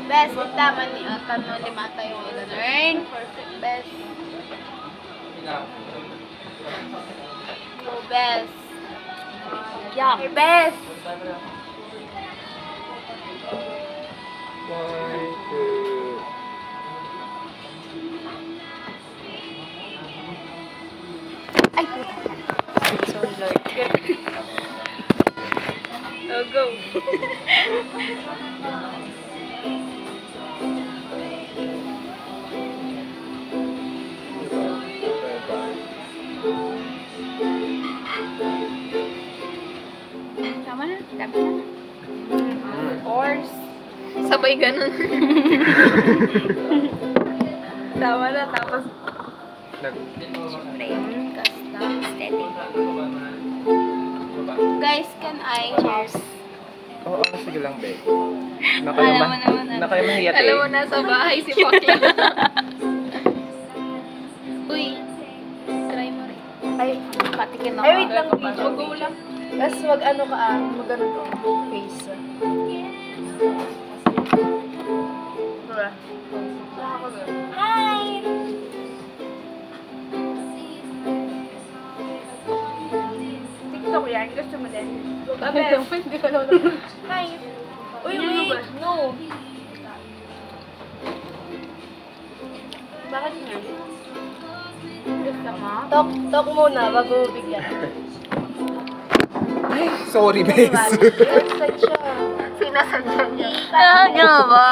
Best, tama ni tanong lima tayo i-learn. Perfect, best. Go, best. Yeah. Okay, best. Ay, sorry, Lord. Oh, go. Tama na, tama na. Horse. Sabay ganun. Tama na, tapos Frame, custom, aesthetic. guys, can I? Cheers. Oo, sige lang, be. Alam mo naman, Nakayamahiyat eh. Alam mo, nasa bahay si Pakla. Uy, try mo rin. Ay, patikin ako. Ay, wait lang, go lang. Tapos mag-ano ka, mag-ano to, face. Hi! TikTok yan, gusto mo din. Hindi ko alam. Hi! Uy, wait! No! Bakit nga? Gusto mo? Talk muna, bago bigyan. Ay, sorry, bes. Sinasadya niya. Ano ba?